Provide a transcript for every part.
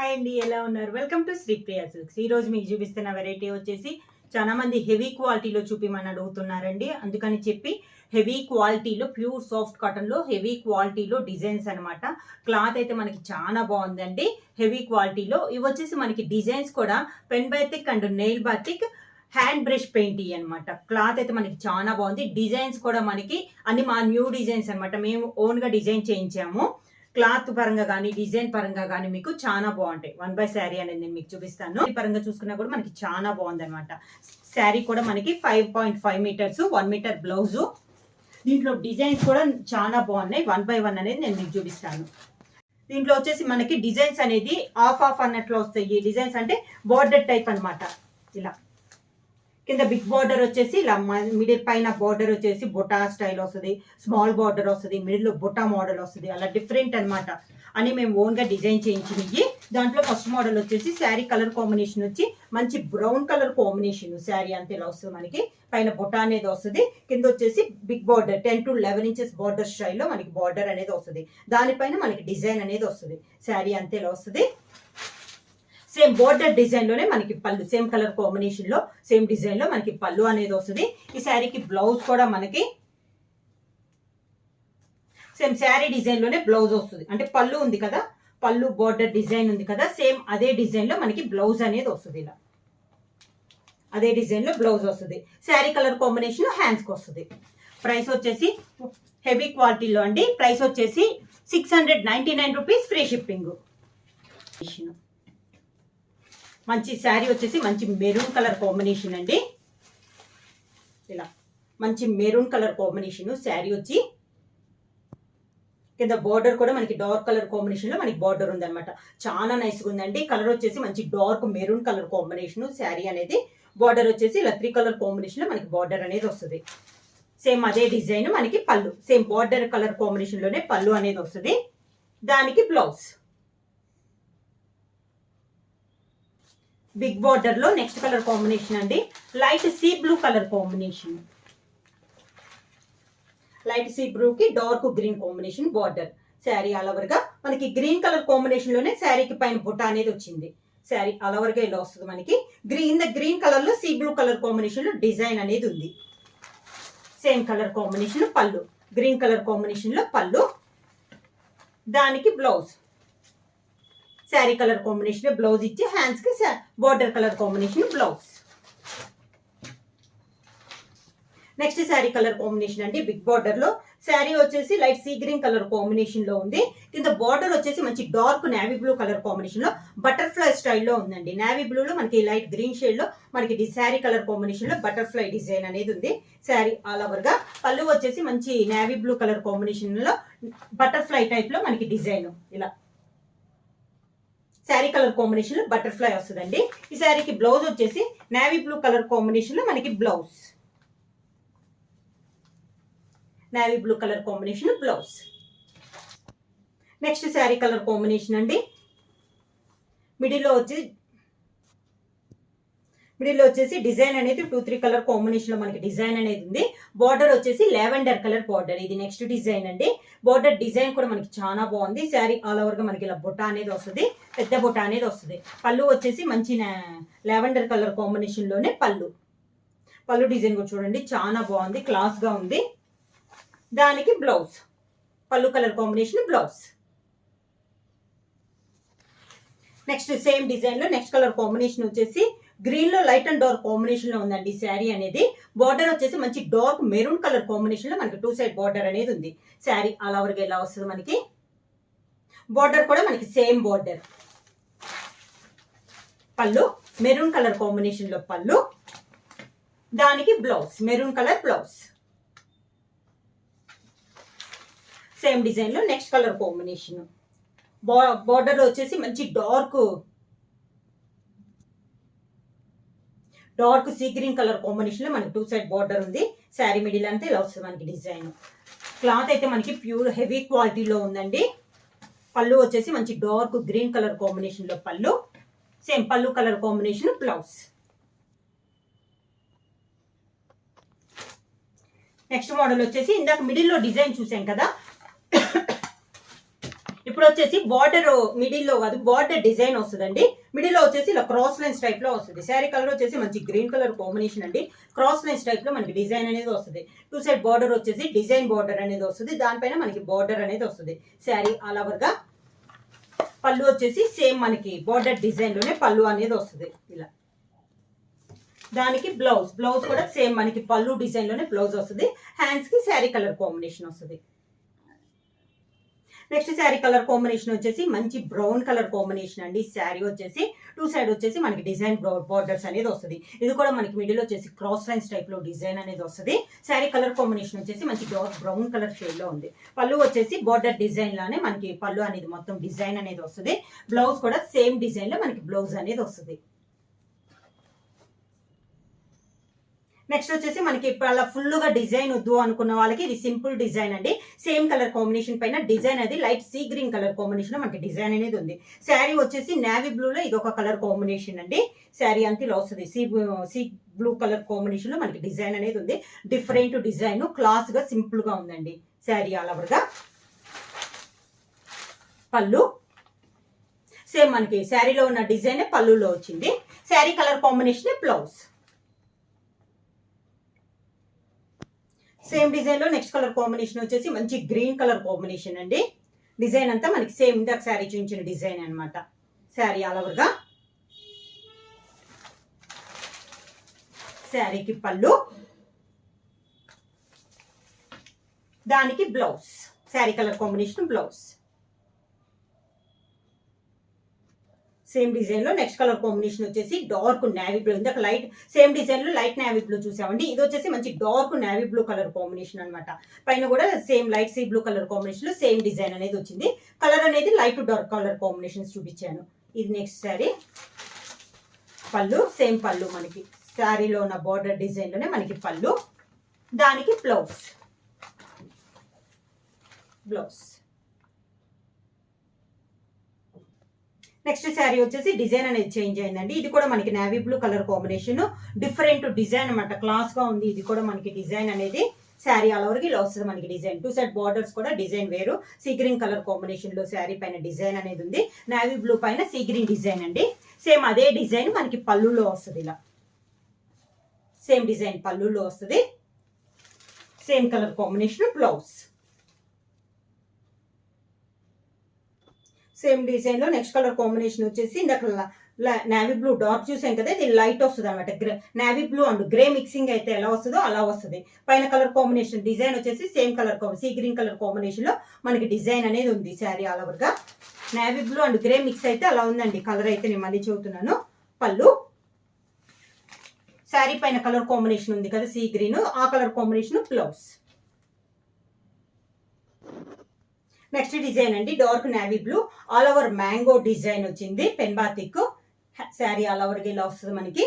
Hi అండి, ఎలా ఉన్నారు? Welcome to Sripriya silks. ఈ రోజు మీకు చూపిస్తున్న వెరైటీ వచ్చేసి చాలా మంది హెవీ క్వాలిటీలో చూపిమని అడుగుతున్నారండి. అందుకని చెప్పి హెవీ క్వాలిటీలో ప్యూర్ సాఫ్ట్ కాటన్లో హెవీ క్వాలిటీలో డిజైన్స్ అనమాట. క్లాత్ అయితే మనకి చాలా బాగుందండి. హెవీ క్వాలిటీలో ఇవి వచ్చేసి మనకి డిజైన్స్ కూడా pen batik and nail batik hand brush paint అనమాట. క్లాత్ అయితే మనకి చాలా బాగుంది. డిజైన్స్ కూడా మనకి అన్ని మా న్యూ డిజైన్స్ అనమాట. మేము ఓన్గా డిజైన్ చేయించాము. క్లాత్ పరంగా కానీ డిజైన్ పరంగా కానీ మీకు చాలా బాగుంటాయి. 1 by శారీ అనేది నేను మీకు చూపిస్తాను. ఈ పరంగా చూసుకున్నా కూడా మనకి చాలా బాగుంది అనమాట. శారీ కూడా మనకి 5.5 మీటర్స్ 1 మీటర్ బ్లౌజు. దీంట్లో డిజైన్స్ కూడా చాలా బాగున్నాయి. 1 by 1 అనేది నేను మీకు చూపిస్తాను. దీంట్లో వచ్చేసి మనకి డిజైన్స్ అనేది ఆఫ్ అన్నట్లు వస్తాయి. ఈ డిజైన్స్ అంటే బార్డర్ టైప్ అనమాట. ఇలా కింద బిగ్ బార్డర్ వచ్చేసి ఇలా మిడిల్ పైన బార్డర్ వచ్చేసి బొటా స్టైల్ వస్తుంది, స్మాల్ బార్డర్ వస్తుంది, మిడిల్లో బొటా మోడల్ వస్తుంది. అలా డిఫరెంట్ అనమాట అని మేము ఓన్గా డిజైన్ చేయించినవి. దాంట్లో ఫస్ట్ మోడల్ వచ్చేసి శారీ కలర్ కాంబినేషన్ వచ్చి మంచి బ్రౌన్ కలర్ కాంబినేషన్. శారీ అంతే ఇలా వస్తుంది మనకి. పైన బొటా అనేది వస్తుంది, కింద వచ్చేసి big border 10 to 11 inches border స్టైల్లో మనకి బార్డర్ అనేది వస్తుంది. దానిపైన మనకి డిజైన్ అనేది వస్తుంది. శారీ అంతే ఇలా వస్తుంది. సేమ్ బోర్డర్ డిజైన్ లోనే మనకి పళ్ళు, సేమ్ కలర్ కాంబినేషన్ లో సేమ్ డిజైన్ లో మనకి పళ్ళు అనేది వస్తుంది. ఈ శారీకి బ్లౌజ్ కూడా మనకి సేమ్ శారీ డిజైన్ లోనే బ్లౌజ్ వస్తుంది. అంటే పళ్ళు ఉంది కదా, పళ్ళు బోర్డర్ డిజైన్ ఉంది కదా, సేమ్ అదే డిజైన్ లో మనకి బ్లౌజ్ అనేది వస్తుంది. ఇలా అదే డిజైన్ లో బ్లౌజ్ వస్తుంది. శారీ కలర్ కాంబినేషన్ హ్యాండ్స్ కి వస్తుంది. ప్రైస్ వచ్చేసి హెవీ క్వాలిటీలో అండి. ప్రైస్ వచ్చేసి 699 రూపీస్, ఫ్రీ షిప్పింగ్. మంచి శారీ వచ్చేసి మంచి మెరూన్ కలర్ కాంబినేషన్ అండి. ఇలా మంచి మెరూన్ కలర్ కాంబినేషన్ శారీ వచ్చి కింద బార్డర్ కూడా మనకి డార్క్ కలర్ కాంబినేషన్ లో మనకి బార్డర్ ఉంది అనమాట. చాలా నైస్ గా ఉందండి. కలర్ వచ్చేసి మంచి dark maroon colour combination sari అనేది. బార్డర్ వచ్చేసి ఇలా 3 కలర్ కాంబినేషన్ లో మనకి బార్డర్ అనేది వస్తుంది. సేమ్ అదే డిజైన్ మనకి పళ్ళు, సేమ్ బార్డర్ కలర్ కాంబినేషన్ లోనే పళ్ళు అనేది వస్తుంది. దానికి బ్లౌజ్ బిగ్ బార్డర్ లో నెక్స్ట్ కలర్ కాంబినేషన్ అండి. Light sea blue colour combination. Light sea blue కి dark green combination border. Sari all over గా మనకి గ్రీన్ కలర్ కాంబినేషన్ లోనే శారీకి పైన బుట్ట అనేది వచ్చింది. శారీ ఆల్ ఓవర్ గా ఇలా వస్తుంది మనకి. గ్రీన్ కలర్ లో సీ బ్లూ కలర్ కాంబినేషన్ లో డిజైన్ అనేది ఉంది. సేమ్ కలర్ కాంబినేషన్ పళ్ళు, గ్రీన్ కలర్ కాంబినేషన్ లో పళ్ళు. దానికి blouse sari colour combination blouse ఇచ్చి హ్యాండ్స్ కి border colour combination blouse. Next sari colour combination అండి. బిగ్ బార్డర్ లో శారీ వచ్చేసి light sea green colour combination లో ఉంది. కింద బార్డర్ వచ్చేసి మంచి dark navy blue colour combination లో బటర్ఫ్లై స్టైల్లో ఉందండి. నేవీ బ్లూ లో మనకి లైట్ గ్రీన్ షేడ్ లో మనకి శారీ కలర్ కాంబినేషన్ లో బటర్ఫ్లై డిజైన్ అనేది ఉంది. శారీ ఆల్ ఓవర్ గా పళ్ళు వచ్చేసి మంచి నేవీ బ్లూ కలర్ కాంబినేషన్ లో బటర్ఫ్లై టైప్ లో మనకి డిజైన్. ఇలా శారీ కలర్ కాంబినేషన్ లో బటర్ఫ్లై వస్తుందండి. ఈ శారీకి బ్లౌజ్ వచ్చేసి నేవీ బ్లూ కలర్ కాంబినేషన్ లో మనకి blouse, navy blue colour combination blouse. Next sari colour combination అండి. మిడిల్లో వచ్చేసి డిజైన్ అనేది 2-3 కలర్ కాంబినేషన్ లో మనకి డిజైన్ అనేది ఉంది. బార్డర్ వచ్చేసి లావెండర్ కలర్ బార్డర్. ఇది నెక్స్ట్ డిజైన్ అండి. బార్డర్ డిజైన్ కూడా మనకి చాలా బాగుంది. శారీ ఆల్ ఓవర్ గా మనకి ఇలా బుట్ట అనేది వస్తుంది, పెద్ద బుట్ట అనేది వస్తుంది. పళ్ళు వచ్చేసి మంచి లావెండర్ కలర్ కాంబినేషన్ లోనే పళ్ళు డిజైన్ కూడా చూడండి చాలా బాగుంది, క్లాస్ గా ఉంది. దానికి బ్లౌజ్ పళ్ళు colour combination blouse. Next same design లో నెక్స్ట్ కలర్ కాంబినేషన్ వచ్చేసి గ్రీన్ లో లైట్ అండ్ డార్క్ కాంబినేషన్ లో ఉందండి శారీ అనేది. బార్డర్ వచ్చేసి మంచి డార్క్ మెరూన్ కలర్ కాంబినేషన్ లో మనకి 2 సైడ్ బార్డర్ అనేది ఉంది. శారీ ఆల్ ఓవర్ గా ఎలా వస్తుంది మనకి. బార్డర్ కూడా మనకి సేమ్ బార్డర్. పళ్ళు మెరూన్ కలర్ కాంబినేషన్ లో పళ్ళు. దానికి blouse maroon colour blouse. Same design లో నెక్స్ట్ కలర్ కాంబినేషన్. బార్డర్ లో వచ్చేసి మంచి dark sea green colour combination లో మనకి 2 సైడ్ బార్డర్ ఉంది. శారీ మిడిల్ అంతా ఇలా వస్తుంది మనకి డిజైన్. క్లాత్ అయితే మనకి ప్యూర్ హెవీ క్వాలిటీలో ఉందండి. పళ్ళు వచ్చేసి మంచి డార్క్ గ్రీన్ కలర్ కాంబినేషన్ లో పళ్ళు. సేమ్ పళ్ళు colour combination blouse. Next model వచ్చేసి ఇందాక మిడిల్ లో డిజైన్ చూసాం కదా, ఇప్పుడు వచ్చేసి బార్డర్ మిడిల్ లో కాదు, బార్డర్ డిజైన్ వస్తుందండి. మిడిల్ లో వచ్చేసి ఇలా క్రాస్ లైన్స్ టైప్ లో వస్తుంది. శారీ కలర్ వచ్చేసి మంచి గ్రీన్ కలర్ కాంబినేషన్ అండి. క్రాస్ లైన్స్ టైప్ లో మనకి డిజైన్ అనేది వస్తుంది. 2 సైడ్ బార్డర్ వచ్చేసి డిజైన్ బార్డర్ అనేది వస్తుంది. దానిపైన మనకి బార్డర్ అనేది వస్తుంది. శారీ ఆల్ ఓవర్ గా. పళ్ళు వచ్చేసి సేమ్ మనకి బార్డర్ డిజైన్ లోనే పళ్ళు అనేది వస్తుంది ఇలా. దానికి బ్లౌజ్ కూడా సేమ్ మనకి పళ్ళు డిజైన్ లోనే బ్లౌజ్ వస్తుంది. హ్యాండ్స్ కి శారీ కలర్ కాంబినేషన్ వస్తుంది. నెక్స్ట్ శారీ కలర్ కాంబినేషన్ వచ్చేసి మంచి బ్రౌన్ కలర్ కాంబినేషన్ అండి. శారీ వచ్చేసి 2 సైడ్ వచ్చేసి మనకి డిజైన్ బార్డర్స్ అనేది వస్తుంది. ఇది కూడా మనకి మిడిల్ వచ్చేసి క్రాస్ లైన్స్ టైప్ లో డిజైన్ అనేది వస్తుంది. శారీ కలర్ కాంబినేషన్ వచ్చేసి మంచి డార్క్ బ్రౌన్ కలర్ షేడ్ లో ఉంది. పళ్ళు వచ్చేసి బార్డర్ డిజైన్ లానే మనకి పళ్ళు అనేది మొత్తం డిజైన్ అనేది వస్తుంది. బ్లౌజ్ కూడా సేమ్ డిజైన్ లో మనకి బ్లౌజ్ అనేది వస్తుంది. నెక్స్ట్ వచ్చేసి మనకి ఇప్పుడు అలా ఫుల్ గా డిజైన్ వద్దు అనుకున్న వాళ్ళకి ఇది సింపుల్ డిజైన్ అండి. సేమ్ కలర్ కాంబినేషన్ పైన డిజైన్ అది light sea green colour combination మనకి డిజైన్ అనేది ఉంది. శారీ వచ్చేసి నేవీ బ్లూ లో ఇది ఒక కలర్ కాంబినేషన్ అండి. శారీ అంతా ఇలా వస్తుంది. సీ బ్లూ కలర్ కాంబినేషన్ లో మనకి డిజైన్ అనేది ఉంది. డిఫరెంట్ డిజైన్, క్లాస్ గా సింపుల్ గా ఉందండి శారీ ఆల్ ఓవర్ గా. పళ్ళు సేమ్ మనకి శారీలో ఉన్న డిజైన్ పళ్ళులో వచ్చింది. Sari colour combination blouse. Same design లో నెక్స్ట్ కలర్ కాంబినేషన్ వచ్చేసి మంచి గ్రీన్ కలర్ కాంబినేషన్ అండి. డిజైన్ అంతా మనకి సేమ్ ఇందాక శారీ చూపించిన డిజైన్ అనమాట. శారీ ఆల్ ఓవర్ గా. శారీకి పళ్ళు, దానికి blouse. Sari colour combination blouse. Same design లో నెక్స్ట్ కలర్ కాంబినేషన్ వచ్చేసి డార్క్ నేవీ బ్లూ. ఇందాక లైట్ సేమ్ డిజైన్ లో లైట్ నేవీ బ్లూ చూసామండి. ఇది వచ్చేసి మంచి dark navy blue colour combination అనమాట. పైన కూడా same light sea blue colour combination లో సేమ్ డిజైన్ అనేది వచ్చింది. కలర్ అనేది light to dark colour combinations చూపించాను. ఇది నెక్స్ట్ శారీ. పళ్ళు సేమ్ పళ్ళు మనకి శారీలో ఉన్న బార్డర్ డిజైన్ లోనే మనకి పళ్ళు, దానికి బ్లౌజ్. నెక్స్ట్ శారీ వచ్చేసి డిజైన్ అనేది చేంజ్ అయిందండి. ఇది కూడా మనకి navy blue colour combination, different design అనమాట. క్లాస్ గా ఉంది. ఇది కూడా మనకి డిజైన్ అనేది శారీ ఆల్ ఓవర్కి ఇలా వస్తుంది మనకి డిజైన్. 2 సైడ్ బార్డర్స్ కూడా డిజైన్ వేరు. సీ గ్రీన్ కలర్ కాంబినేషన్ లో శారీ పైన డిజైన్ అనేది ఉంది. నేవీ బ్లూ పైన సీ గ్రీన్ డిజైన్ అండి. సేమ్ అదే డిజైన్ మనకి పళ్ళులో వస్తుంది ఇలా. సేమ్ డిజైన్ పళ్ళులో వస్తుంది. Same colour combination blouse. Same design లో నెక్స్ట్ కలర్ కాంబినేషన్ వచ్చేసి ఇందాక నేవీ బ్లూ డార్క్ చూసాం కదా, ఇది లైట్ వస్తుంది అనమాట. Navy blue and grey mixing అయితే ఎలా వస్తుందో అలా వస్తుంది. పైన కలర్ కాంబినేషన్ డిజైన్ వచ్చేసి same colour sea green colour combination లో మనకి డిజైన్ అనేది ఉంది శారీ ఆల్ ఓవర్ గా. Navy blue and grey mix అయితే అలా ఉందండి. కలర్ అయితే నేను మళ్ళీ చెబుతున్నాను. పళ్ళు శారీ పైన కలర్ కాంబినేషన్ ఉంది కదా సీ గ్రీన్, ఆ colour combination blouse. Next design అండి dark navy blue all over mango design వచ్చింది. Pen batik sari all over ఇలా వస్తుంది మనకి.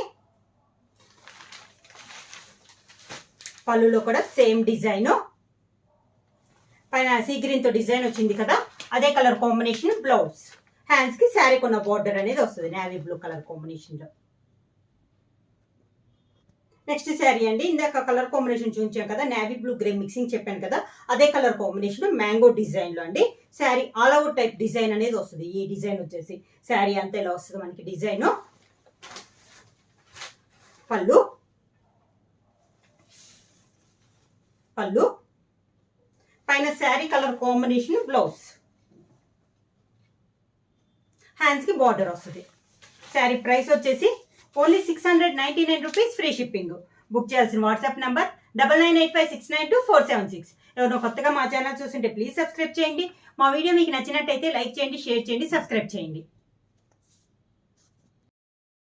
పళ్ళులో కూడా సేమ్ డిజైన్, పైన సీ గ్రీన్ తో డిజైన్ వచ్చింది కదా, అదే కలర్ కాంబినేషన్ బ్లౌజ్. హ్యాండ్స్ కి శారీ కొన్న బార్డర్ అనేది వస్తుంది నేవీ బ్లూ కలర్ కాంబినేషన్ లో. నెక్స్ట్ శారీ అండి ఇందాక కలర్ కాంబినేషన్ చూపించాం కదా, నేవీ బ్లూ గ్రే మిక్సింగ్ చెప్పాను కదా, అదే కలర్ కాంబినేషన్ మ్యాంగో డిజైన్ లో అండి. Sari all over type design అనేది వస్తుంది. ఈ డిజైన్ వచ్చేసి శారీ అంతా ఇలా వస్తుంది మనకి డిజైన్. పళ్ళు పైన sari colour combination blouse. Hands కి బార్డర్ వస్తుంది. శారీ ప్రైస్ వచ్చేసి only 699 rupees, free shipping. Book చేయాల్సిన వాట్సాప్ నంబర్ 9985692476. ఎవరైనా కొత్తగా మా ఛానల్ చూస్తుంటే ప్లీజ్ సబ్స్క్రైబ్ చేయండి. మా వీడియో మీకు నచ్చినట్టయితే లైక్ చేయండి, షేర్ చేయండి, సబ్స్క్రైబ్ చేయండి.